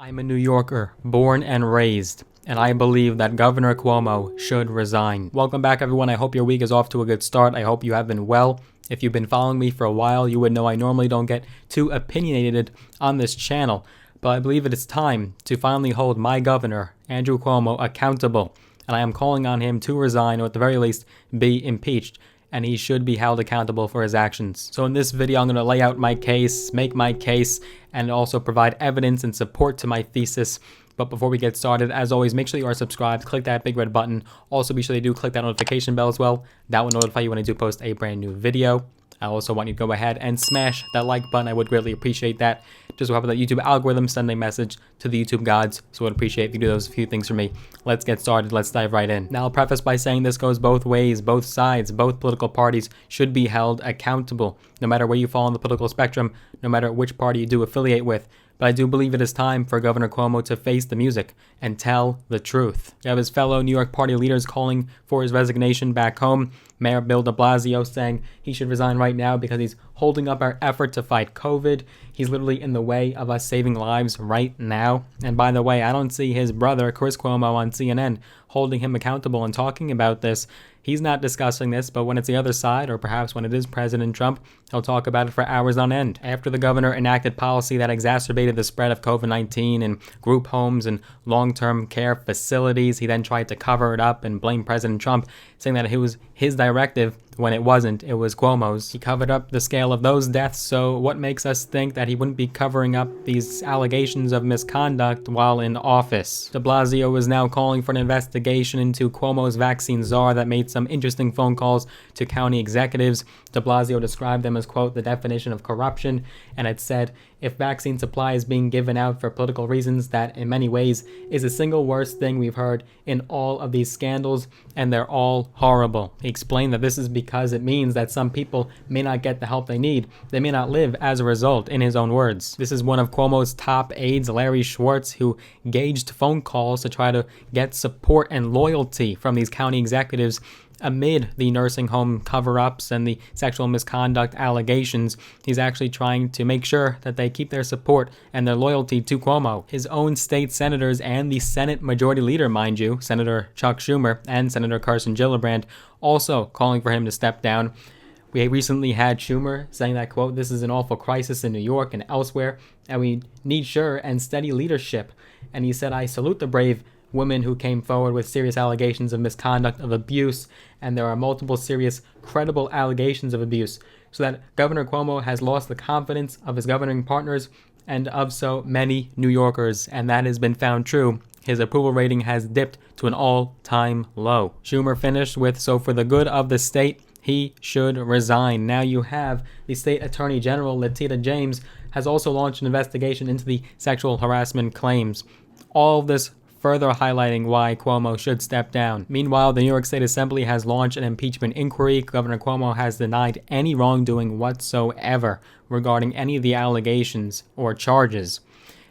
I'm a New Yorker, born and raised, and I believe that Governor Cuomo should resign. Welcome back, everyone. I hope your week is off to a good start. I hope you have been well. If you've been following me for a while, you would know I normally don't get too opinionated on this channel, but I believe it is time to finally hold my governor, Andrew Cuomo, accountable, and I am calling on him to resign, or at the very least, be impeached. And he should be held accountable for his actions. So in this video, I'm going to lay out my case, make my case, and also provide evidence and support to my thesis. But before we get started, as always, make sure you are subscribed, click that big red button. Also be sure you do click that notification bell as well. That will notify you when I do post a brand new video. I also want you to go ahead and smash that like button. I would greatly appreciate that. Just so happen that YouTube algorithm send a message to the YouTube gods. So I would appreciate if you do those few things for me. Let's get started. Let's dive right in. Now I'll preface by saying this goes both ways. Both sides, both political parties should be held accountable. No matter where you fall on the political spectrum, no matter which party you do affiliate with. But I do believe it is time for Governor Cuomo to face the music and tell the truth. You have his fellow New York party leaders calling for his resignation back home. Mayor Bill de Blasio saying he should resign right now because he's holding up our effort to fight COVID. He's literally in the way of us saving lives right now. And by the way, I don't see his brother, Chris Cuomo, on CNN holding him accountable and talking about this. He's not discussing this, but when it's the other side, or perhaps when it is President Trump, he'll talk about it for hours on end. After the governor enacted policy that exacerbated the spread of COVID-19 in group homes and long-term care facilities, he then tried to cover it up and blame President Trump, saying that it was his directive when it wasn't. It was Cuomo's. He covered up the scale of those deaths, so what makes us think that he wouldn't be covering up these allegations of misconduct while in office? De Blasio is now calling for an investigation into Cuomo's vaccine czar that made some interesting phone calls to county executives. De Blasio described them as, quote, the definition of corruption, and it said, if vaccine supply is being given out for political reasons, that in many ways is the single worst thing we've heard in all of these scandals, and they're all horrible. He explained that this is because it means that some people may not get the help they need. They may not live as a result, in his own words. This is one of Cuomo's top aides, Larry Schwartz, who gauged phone calls to try to get support and loyalty from these county executives amid the nursing home cover-ups and the sexual misconduct allegations. He's actually trying to make sure that they keep their support and their loyalty to Cuomo. His own state senators and the Senate Majority Leader, mind you, Senator Chuck Schumer and Senator Kirsten Gillibrand, also calling for him to step down. We recently had Schumer saying that, quote, this is an awful crisis in New York and elsewhere, and we need sure and steady leadership. And he said, I salute the brave women who came forward with serious allegations of misconduct, of abuse, and there are multiple serious, credible allegations of abuse, so that Governor Cuomo has lost the confidence of his governing partners and of so many New Yorkers, and that has been found true. His approval rating has dipped to an all-time low. Schumer finished with, so for the good of the state, he should resign. Now you have the state attorney general, Letitia James, has also launched an investigation into the sexual harassment claims. All of this further highlighting why Cuomo should step down. Meanwhile, the New York State Assembly has launched an impeachment inquiry. Governor Cuomo has denied any wrongdoing whatsoever regarding any of the allegations or charges.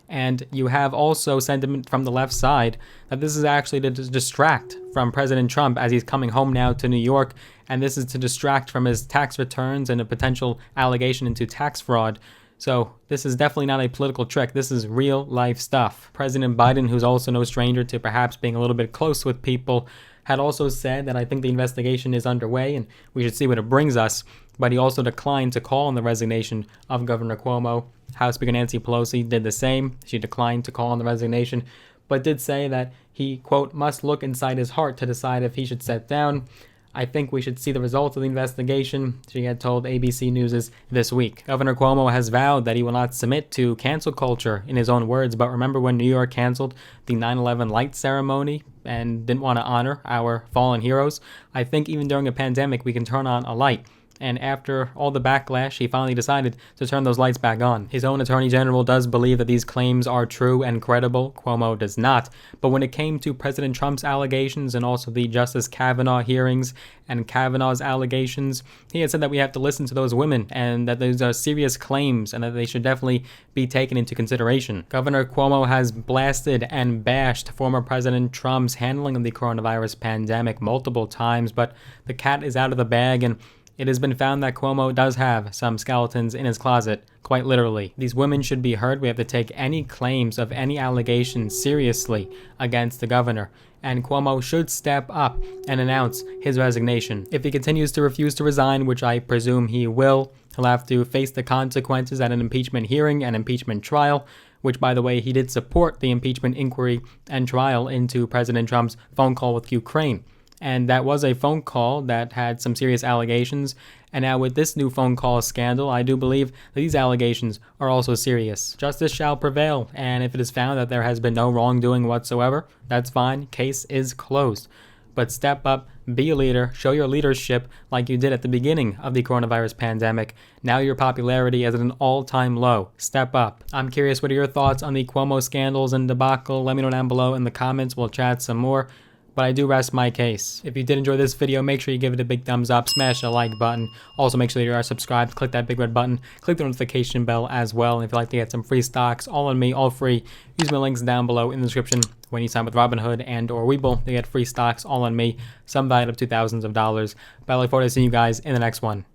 And you have also sentiment from the left side that this is actually to distract from President Trump as he's coming home now to New York, and this is to distract from his tax returns and a potential allegation into tax fraud. So this is definitely not a political trick. This is real life stuff. President Biden, who's also no stranger to perhaps being a little bit close with people, had also said that I think the investigation is underway and we should see what it brings us. But he also declined to call on the resignation of Governor Cuomo. House Speaker Nancy Pelosi did the same. She declined to call on the resignation, but did say that he, quote, must look inside his heart to decide if he should step down. I think we should see the results of the investigation, she had told ABC News this week. Governor Cuomo has vowed that he will not submit to cancel culture, in his own words, but remember when New York canceled the 9/11 light ceremony and didn't want to honor our fallen heroes? I think even during a pandemic, we can turn on a light. And after all the backlash, he finally decided to turn those lights back on. His own attorney general does believe that these claims are true and credible. Cuomo does not. But when it came to President Trump's allegations and also the Justice Kavanaugh hearings and Kavanaugh's allegations, he had said that we have to listen to those women and that those are serious claims and that they should definitely be taken into consideration. Governor Cuomo has blasted and bashed former President Trump's handling of the coronavirus pandemic multiple times, but the cat is out of the bag, and It has been found that Cuomo does have some skeletons in his closet, quite literally. These women should be heard. We have to take any claims of any allegations seriously against the governor, and Cuomo should step up and announce his resignation. If he continues to refuse to resign, which I presume he will, he'll have to face the consequences at an impeachment hearing and impeachment trial, which, by the way, he did support the impeachment inquiry and trial into President Trump's phone call with Ukraine. And that was a phone call that had some serious allegations. And now with this new phone call scandal, I do believe that these allegations are also serious. Justice shall prevail, and if it is found that there has been no wrongdoing whatsoever, that's fine. Case is closed. But step up, be a leader, show your leadership like you did at the beginning of the coronavirus pandemic. Now your popularity is at an all-time low. Step up. I'm curious, what are your thoughts on the Cuomo scandals and debacle? Let me know down below in the comments. We'll chat some more. But I do rest my case. If you did enjoy this video, make sure you give it a big thumbs up, smash the like button. Also, make sure that you are subscribed, click that big red button, click the notification bell as well. And if you'd like to get some free stocks, all on me, all free, use my links down below in the description when you sign with Robinhood and or Webull to get free stocks, all on me, some valued up to thousands of dollars. But I look forward to seeing you guys in the next one.